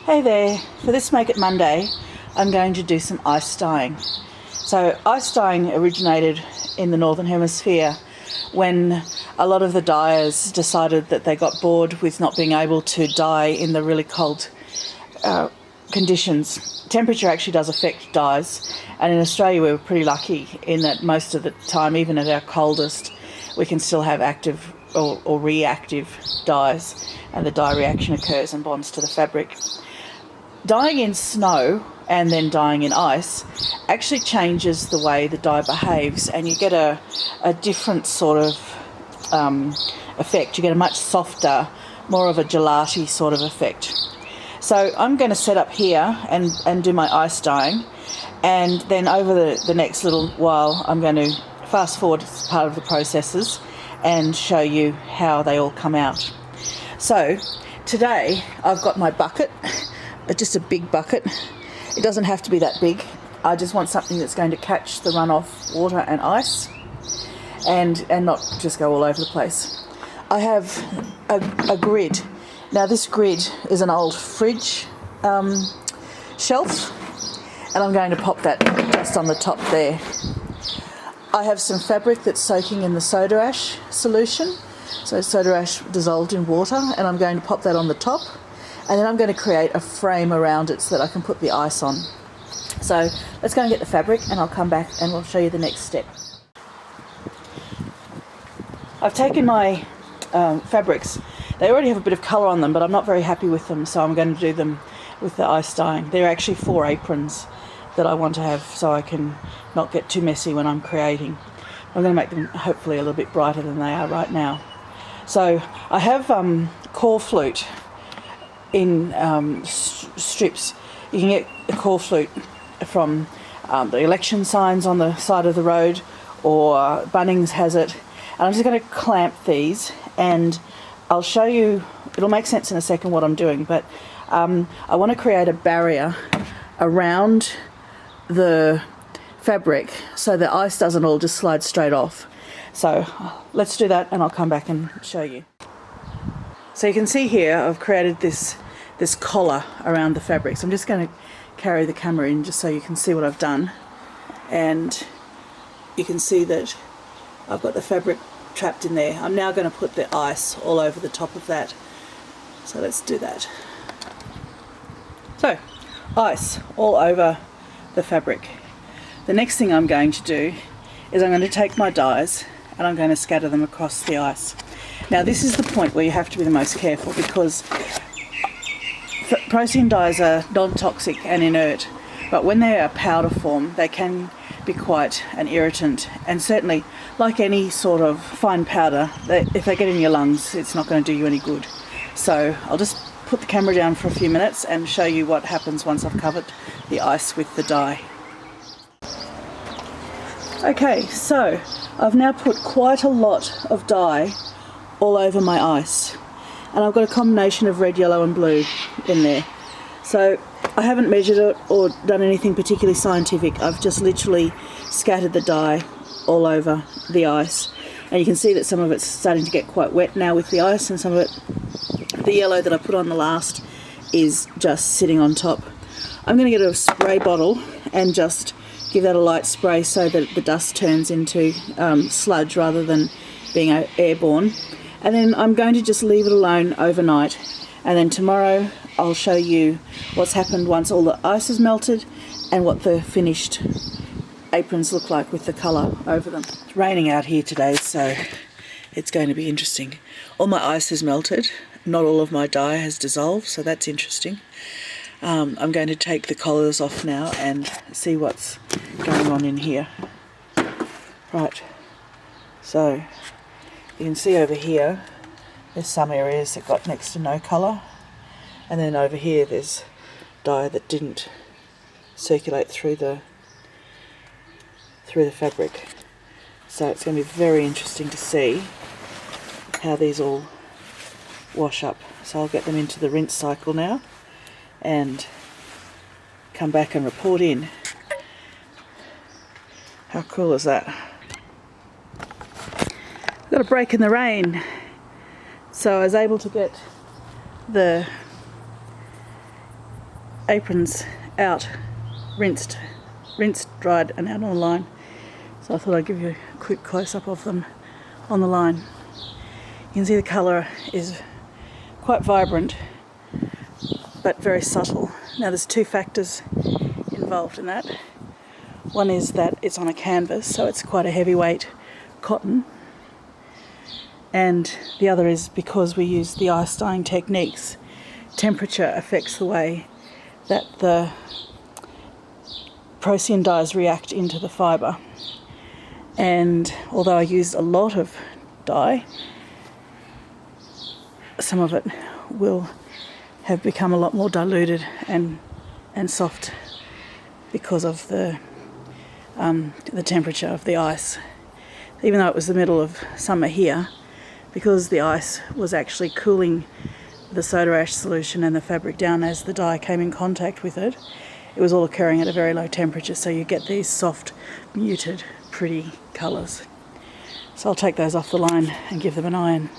Hey there, for this Make It Monday, I'm going to do some ice dyeing. So ice dyeing originated in the Northern Hemisphere when a lot of the dyers decided that they got bored with not being able to dye in the really cold conditions. Temperature actually does affect dyes, and in Australia we were pretty lucky in that most of the time, even at our coldest, we can still have active or reactive dyes, and the dye reaction occurs and bonds to the fabric. Dyeing in snow and then dyeing in ice actually changes the way the dye behaves, and you get a different sort of effect. You get a much softer, more of a gelati sort of effect. So I'm going to set up here and do my ice dyeing, and then over the next little while I'm going to fast forward part of the processes and show you how they all come out. So today I've got my bucket, just a big bucket. It doesn't have to be that big. I just want something that's going to catch the runoff water and ice and not just go all over the place. I have a grid. Now this grid is an old fridge shelf, and I'm going to pop that just on the top there. I have some fabric that's soaking in the soda ash solution, so soda ash dissolved in water, and I'm going to pop that on the top, and then I'm going to create a frame around it so that I can put the ice on. So let's go and get the fabric, and I'll come back and we'll show you the next step. I've taken my fabrics. They already have a bit of colour on them, but I'm not very happy with them, so I'm going to do them with the ice dyeing. There are actually 4 aprons that I want to have so I can not get too messy when I'm creating. I'm going to make them hopefully a little bit brighter than they are right now. So I have core flute in strips. You can get a core flute from the election signs on the side of the road, or Bunnings has it. And I'm just going to clamp these, and I'll show you, it'll make sense in a second what I'm doing, but I want to create a barrier around the fabric so the ice doesn't all just slide straight off. So let's do that, and I'll come back and show you. So you can see here I've created this collar around the fabric. So I'm just going to carry the camera in just so you can see what I've done, and you can see that I've got the fabric trapped in there. I'm now going to put the ice all over the top of that. So let's do that. So ice all over the fabric. The next thing I'm going to do is I'm going to take my dyes and I'm going to scatter them across the ice. Now this is the point where you have to be the most careful, because protein dyes are non-toxic and inert, but when they are powder form they can be quite an irritant, and certainly like any sort of fine powder, if they get in your lungs it's not going to do you any good. So I'll just put the camera down for a few minutes and show you what happens once I've covered the ice with the dye. Okay, so I've now put quite a lot of dye all over my ice, and I've got a combination of red, yellow and blue in there. So I haven't measured it or done anything particularly scientific. I've just literally scattered the dye all over the ice, and you can see that some of it's starting to get quite wet now with the ice, and some of it, the yellow that I put on the last, is just sitting on top. I'm going to get a spray bottle and just give that a light spray so that the dust turns into sludge rather than being airborne, and then I'm going to just leave it alone overnight, and then tomorrow I'll show you what's happened once all the ice is melted and what the finished aprons look like with the colour over them. It's raining out here today, so it's going to be interesting. All my ice has melted, not all of my dye has dissolved, so that's interesting. I'm going to take the collars off now and see what's going on in here. Right, so you can see over here there's some areas that got next to no colour, and then over here there's dye that didn't circulate through the fabric. So it's going to be very interesting to see how these all wash up. So I'll get them into the rinse cycle now and come back and report in. How cool is that? Got a break in the rain, so I was able to get the aprons out, rinsed, dried and out on the line. So I thought I'd give you a quick close-up of them on the line. You can see the colour is quite vibrant but very subtle. Now there's two factors involved in that. One is that it's on a canvas, so it's quite a heavyweight cotton, and the other is because we use the ice dyeing techniques, temperature affects the way that the Procyon dyes react into the fibre. And although I used a lot of dye, some of it will have become a lot more diluted and soft because of the temperature of the ice. Even though it was the middle of summer here, because the ice was actually cooling the soda ash solution and the fabric down as the dye came in contact with it, it was all occurring at a very low temperature, so you get these soft, muted, pretty colours. So I'll take those off the line and give them an iron.